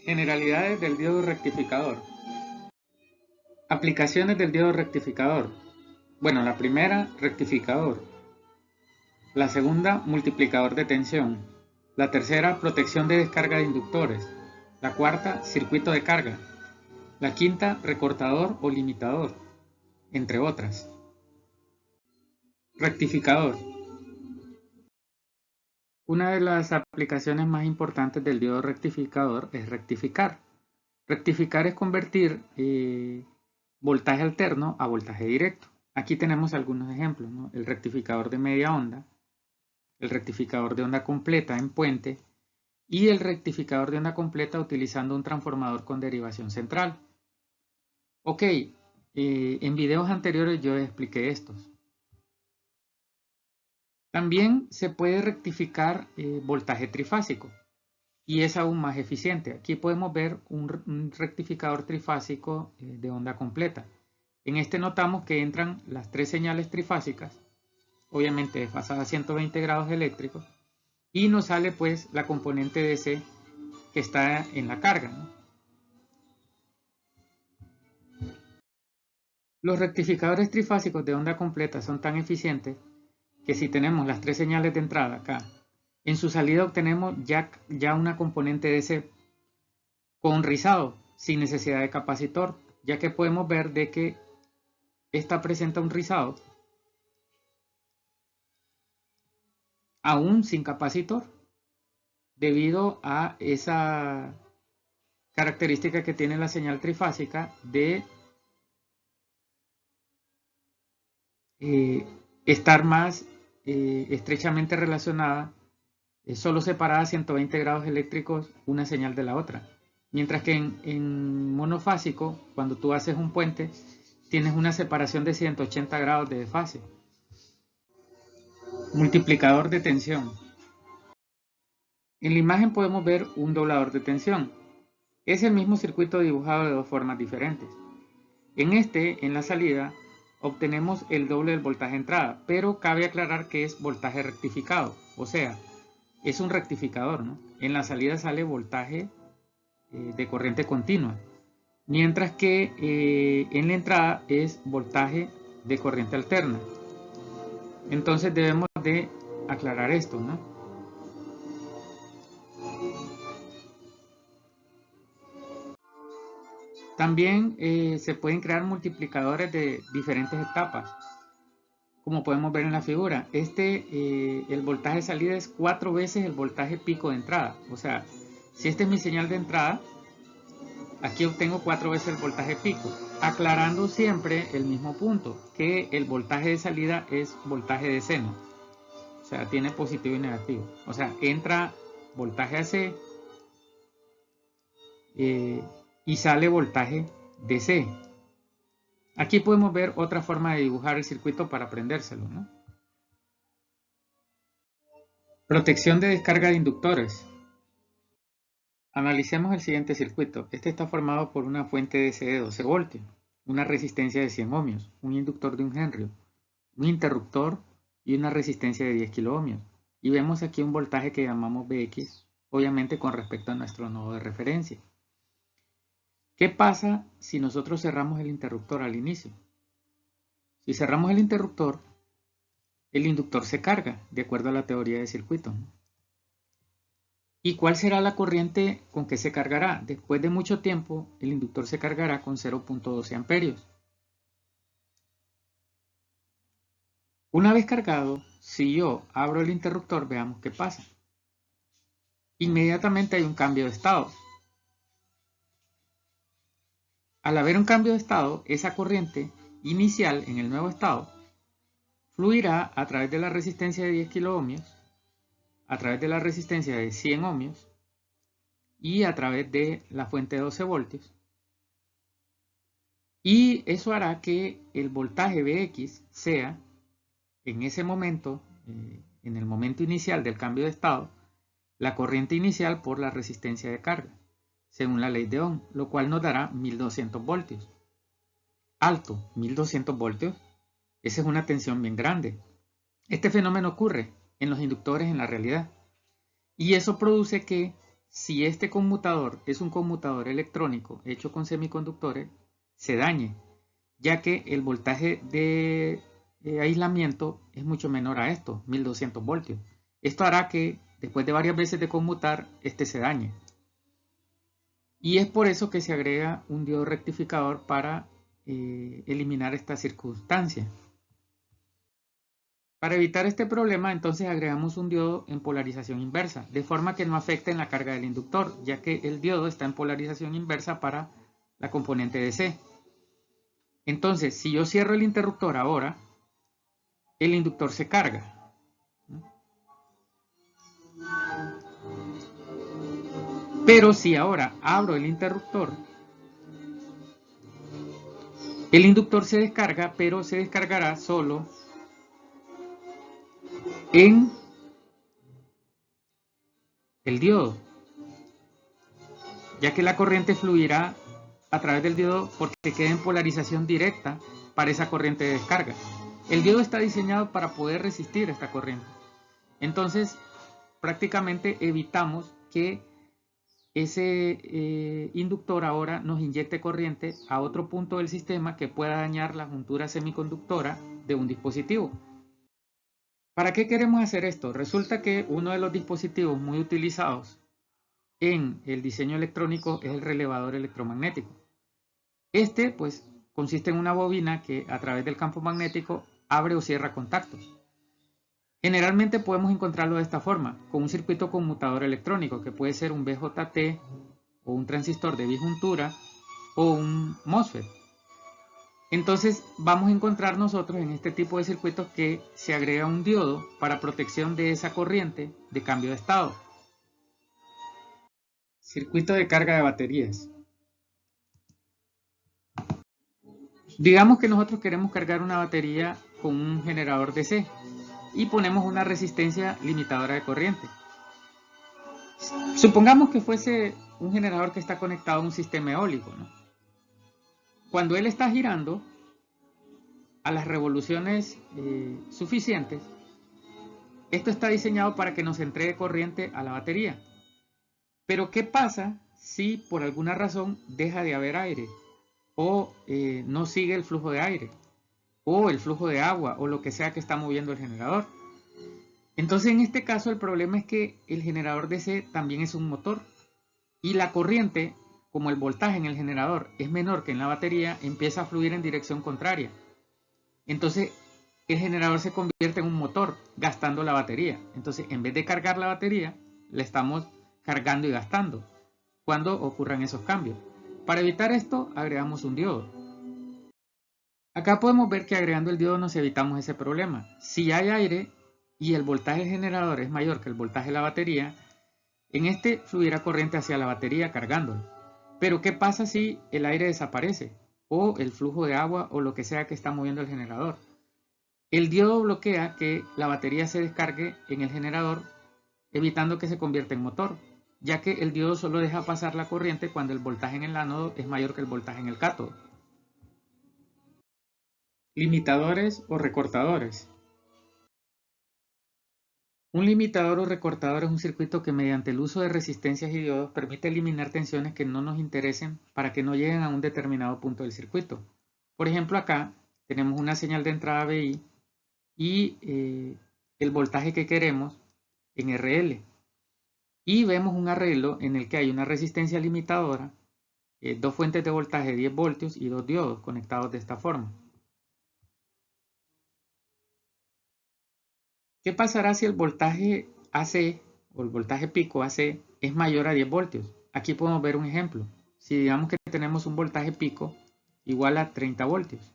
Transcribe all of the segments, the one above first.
Generalidades del diodo rectificador. Aplicaciones del diodo rectificador. Bueno, la primera, rectificador. La segunda, multiplicador de tensión. La tercera, protección de descarga de inductores. La cuarta, circuito de carga. La quinta, recortador o limitador, entre otras. Rectificador. Una de las aplicaciones más importantes del diodo rectificador es rectificar. Rectificar es convertir voltaje alterno a voltaje directo. Aquí tenemos algunos ejemplos, ¿no? El rectificador de media onda, el rectificador de onda completa en puente y el rectificador de onda completa utilizando un transformador con derivación central. Ok, en videos anteriores yo expliqué estos. También se puede rectificar voltaje trifásico y es aún más eficiente. Aquí podemos ver un rectificador trifásico de onda completa. En este notamos que entran las tres señales trifásicas, obviamente desfasadas a 120 grados eléctricos, y nos sale pues la componente DC que está en la carga, ¿no? Los rectificadores trifásicos de onda completa son tan eficientes que si tenemos las tres señales de entrada acá, en su salida obtenemos ya una componente DC con rizado, sin necesidad de capacitor, ya que podemos ver de que esta presenta un rizado aún sin capacitor, debido a esa característica que tiene la señal trifásica de estar más estrechamente relacionada, solo separada a 120 grados eléctricos una señal de la otra. Mientras que en monofásico, cuando tú haces un puente, tienes una separación de 180 grados de desfase. Multiplicador de tensión. En la imagen podemos ver un doblador de tensión. Es el mismo circuito dibujado de dos formas diferentes. En la salida, obtenemos el doble del voltaje entrada, pero cabe aclarar que es voltaje rectificado, o sea, es un rectificador, ¿no? En la salida sale voltaje de corriente continua, mientras que en la entrada es voltaje de corriente alterna. Entonces debemos de aclarar esto, ¿no? También se pueden crear multiplicadores de diferentes etapas, como podemos ver en la figura. El voltaje de salida es 4 veces el voltaje pico de entrada. O sea, si esta es mi señal de entrada, aquí obtengo 4 veces el voltaje pico, aclarando siempre el mismo punto, que el voltaje de salida es voltaje de seno. O sea, tiene positivo y negativo. O sea, entra voltaje AC y sale voltaje DC. Aquí podemos ver otra forma de dibujar el circuito para aprendérselo, ¿no? Protección de descarga de inductores. Analicemos el siguiente circuito. Este está formado por una fuente DC de 12 voltios, una resistencia de 100 ohmios, un inductor de 1 Henry, un interruptor y una resistencia de 10 kiloohmios. Y vemos aquí un voltaje que llamamos Vx, obviamente con respecto a nuestro nodo de referencia. ¿Qué pasa si nosotros cerramos el interruptor al inicio? Si cerramos el inductor se carga, de acuerdo a la teoría de circuito. ¿Y cuál será la corriente con que se cargará? Después de mucho tiempo, el inductor se cargará con 0.12 amperios. Una vez cargado, si yo abro el interruptor, veamos qué pasa. Inmediatamente hay un cambio de estado. Al haber un cambio de estado, esa corriente inicial en el nuevo estado fluirá a través de la resistencia de 10 kiloohmios, a través de la resistencia de 100 ohmios y a través de la fuente de 12 voltios. Y eso hará que el voltaje Vx sea, en ese momento, en el momento inicial del cambio de estado, la corriente inicial por la resistencia de carga, según la ley de Ohm, lo cual nos dará 1200 voltios. Alto, 1200 voltios. Esa es una tensión bien grande. Este fenómeno ocurre en los inductores en la realidad. Y eso produce que si este conmutador es un conmutador electrónico hecho con semiconductores, se dañe, ya que el voltaje de aislamiento es mucho menor a esto, 1200 voltios. Esto hará que después de varias veces de conmutar, este se dañe. Y es por eso que se agrega un diodo rectificador para eliminar esta circunstancia. Para evitar este problema, entonces agregamos un diodo en polarización inversa, de forma que no afecte en la carga del inductor, ya que el diodo está en polarización inversa para la componente DC. Entonces, si yo cierro el interruptor ahora, el inductor se carga. Pero si ahora abro el interruptor, el inductor se descarga, pero se descargará solo en el diodo, ya que la corriente fluirá a través del diodo porque queda en polarización directa para esa corriente de descarga. El diodo está diseñado para poder resistir esta corriente. Entonces, prácticamente evitamos que ese inductor ahora nos inyecte corriente a otro punto del sistema que pueda dañar la juntura semiconductora de un dispositivo. ¿Para qué queremos hacer esto? Resulta que uno de los dispositivos muy utilizados en el diseño electrónico es el relevador electromagnético. Este, pues, consiste en una bobina que a través del campo magnético abre o cierra contactos. Generalmente podemos encontrarlo de esta forma, con un circuito conmutador electrónico, que puede ser un BJT o un transistor de bijuntura o un MOSFET. Entonces vamos a encontrar nosotros en este tipo de circuitos que se agrega un diodo para protección de esa corriente de cambio de estado. Circuito de carga de baterías. Digamos que nosotros queremos cargar una batería con un generador DC y ponemos una resistencia limitadora de corriente. Supongamos que fuese un generador que está conectado a un sistema eólico, ¿no? Cuando él está girando a las revoluciones suficientes, esto está diseñado para que nos entregue corriente a la batería. Pero ¿qué pasa si por alguna razón deja de haber aire o no sigue el flujo de aire o el flujo de agua o lo que sea que está moviendo el generador? Entonces en este caso el problema es que el generador DC también es un motor y la corriente, como el voltaje en el generador es menor que en la batería, empieza a fluir en dirección contraria. Entonces el generador se convierte en un motor gastando la batería. Entonces en vez de cargar la batería, la estamos cargando y gastando cuando ocurran esos cambios. Para evitar esto agregamos un diodo. Acá podemos ver que agregando el diodo nos evitamos ese problema. Si hay aire y el voltaje del generador es mayor que el voltaje de la batería, en este fluirá corriente hacia la batería cargándolo. Pero ¿qué pasa si el aire desaparece? O el flujo de agua o lo que sea que está moviendo el generador. El diodo bloquea que la batería se descargue en el generador, evitando que se convierta en motor, ya que el diodo solo deja pasar la corriente cuando el voltaje en el ánodo es mayor que el voltaje en el cátodo. Limitadores o recortadores. Un limitador o recortador es un circuito que mediante el uso de resistencias y diodos permite eliminar tensiones que no nos interesen para que no lleguen a un determinado punto del circuito. Por ejemplo, acá tenemos una señal de entrada BI y el voltaje que queremos en RL. Y vemos un arreglo en el que hay una resistencia limitadora, dos fuentes de voltaje de 10 voltios y dos diodos conectados de esta forma. ¿Qué pasará si el voltaje AC o el voltaje pico AC es mayor a 10 voltios? Aquí podemos ver un ejemplo. Si digamos que tenemos un voltaje pico igual a 30 voltios.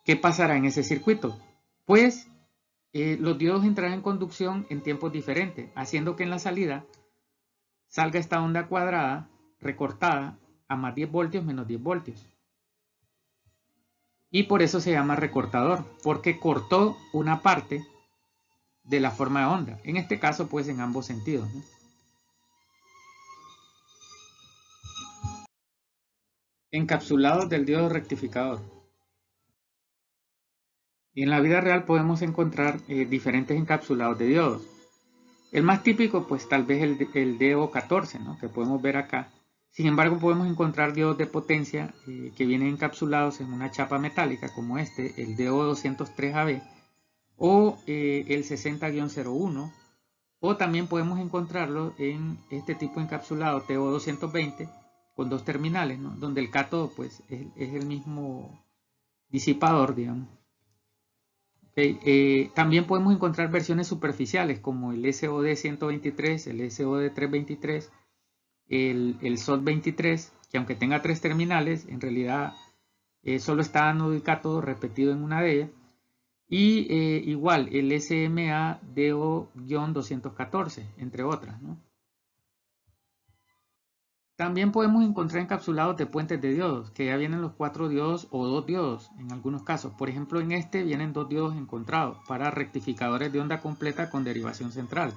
¿Qué pasará en ese circuito? Pues los diodos entrarán en conducción en tiempos diferentes, haciendo que en la salida salga esta onda cuadrada recortada a más 10 voltios menos 10 voltios. Y por eso se llama recortador, porque cortó una parte de la forma de onda. En este caso, pues en ambos sentidos, ¿no? Encapsulados del diodo rectificador. Y en la vida real podemos encontrar diferentes encapsulados de diodos. El más típico, pues tal vez el DO14, ¿no? Que podemos ver acá. Sin embargo, podemos encontrar diodos de potencia que vienen encapsulados en una chapa metálica como este, el DO203AB, o el 60-01, o también podemos encontrarlo en este tipo encapsulado TO220 con dos terminales, ¿no? Donde el cátodo pues es el mismo disipador, digamos. También podemos encontrar versiones superficiales como el SOD123, el SOD323, el SOD23, que aunque tenga tres terminales, en realidad solo está ánodo y cátodo repetido en una de ellas. Y igual el SMA-DO-214, entre otras, ¿no? También podemos encontrar encapsulados de puentes de diodos, que ya vienen los 4 diodos o 2 diodos en algunos casos. Por ejemplo, en este vienen 2 diodos encontrados para rectificadores de onda completa con derivación central.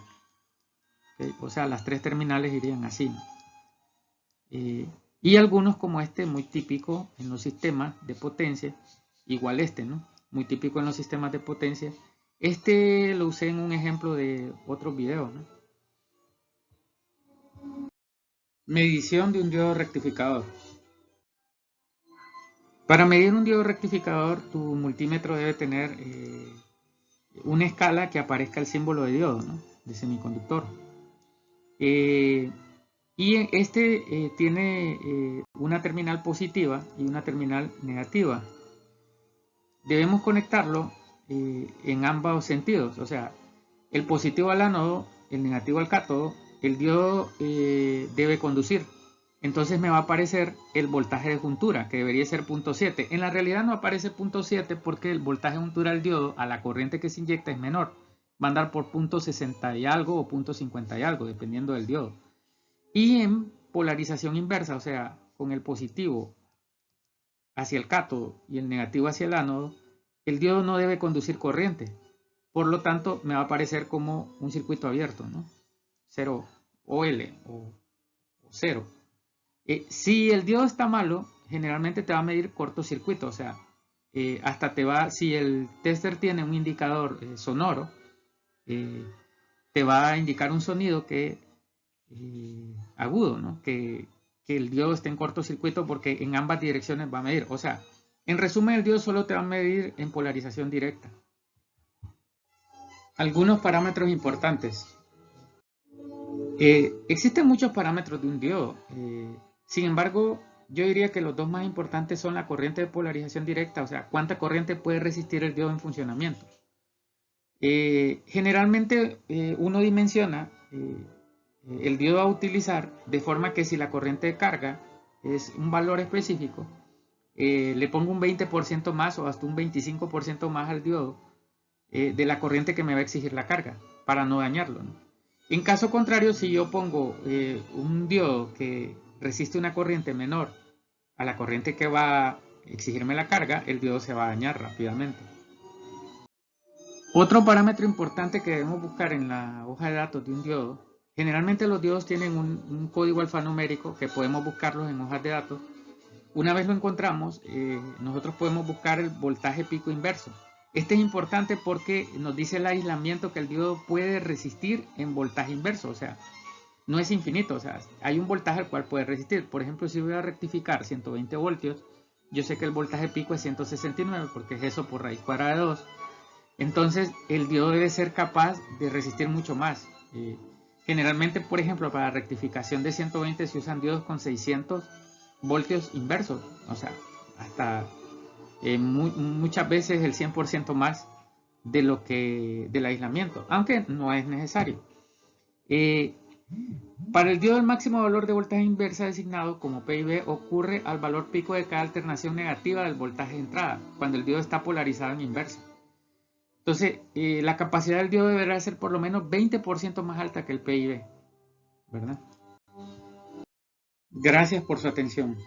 ¿Okay? O sea, las 3 terminales irían así. Y algunos como este, muy típico en los sistemas de potencia, igual este, ¿no? Muy típico en los sistemas de potencia. Este lo usé en un ejemplo de otros videos, ¿no? Medición de un diodo rectificador. Para medir un diodo rectificador, tu multímetro debe tener una escala que aparezca el símbolo de diodo, ¿no? De semiconductor. Y este tiene una terminal positiva y una terminal negativa. Debemos conectarlo en ambos sentidos, o sea, el positivo al ánodo, el negativo al cátodo. El diodo debe conducir. Entonces me va a aparecer el voltaje de juntura, que debería ser 0.7. En la realidad no aparece 0.7 porque el voltaje de juntura del diodo a la corriente que se inyecta es menor. Va a andar por 0.60 y algo o 0.50 y algo, dependiendo del diodo. Y en polarización inversa, o sea, con el positivo hacia el cátodo y el negativo hacia el ánodo, el diodo no debe conducir corriente. Por lo tanto, me va a aparecer como un circuito abierto, ¿no? 0 OL o 0. Si el diodo está malo, generalmente te va a medir cortocircuito, o sea, hasta te va, si el tester tiene un indicador sonoro, te va a indicar un sonido que agudo, ¿no? Que el diodo esté en cortocircuito porque en ambas direcciones va a medir. O sea, en resumen, el diodo solo te va a medir en polarización directa. Algunos parámetros importantes. Existen muchos parámetros de un diodo. Sin embargo, yo diría que los dos más importantes son la corriente de polarización directa, o sea, cuánta corriente puede resistir el diodo en funcionamiento. Generalmente uno dimensiona el diodo a utilizar de forma que si la corriente de carga es un valor específico, le pongo un 20% más o hasta un 25% más al diodo de la corriente que me va a exigir la carga para no dañarlo, ¿no? En caso contrario, si yo pongo un diodo que resiste una corriente menor a la corriente que va a exigirme la carga, el diodo se va a dañar rápidamente. Otro parámetro importante que debemos buscar en la hoja de datos de un diodo, generalmente los diodos tienen un código alfanumérico que podemos buscarlos en hojas de datos. Una vez lo encontramos, nosotros podemos buscar el voltaje pico inverso. Este es importante porque nos dice el aislamiento que el diodo puede resistir en voltaje inverso, o sea, no es infinito, o sea, hay un voltaje al cual puede resistir. Por ejemplo, si voy a rectificar 120 voltios, yo sé que el voltaje pico es 169 porque es eso por raíz cuadrada de 2. Entonces, el diodo debe ser capaz de resistir mucho más. Generalmente, por ejemplo, para rectificación de 120 se usan diodos con 600 voltios inversos, o sea, hasta muchas veces el 100% más de lo que del aislamiento, aunque no es necesario. Para el diodo el máximo valor de voltaje inversa designado como PIB ocurre al valor pico de cada alternación negativa del voltaje de entrada, cuando el diodo está polarizado en inversa. Entonces, la capacidad del diodo deberá ser por lo menos 20% más alta que el PIB, ¿verdad? Gracias por su atención.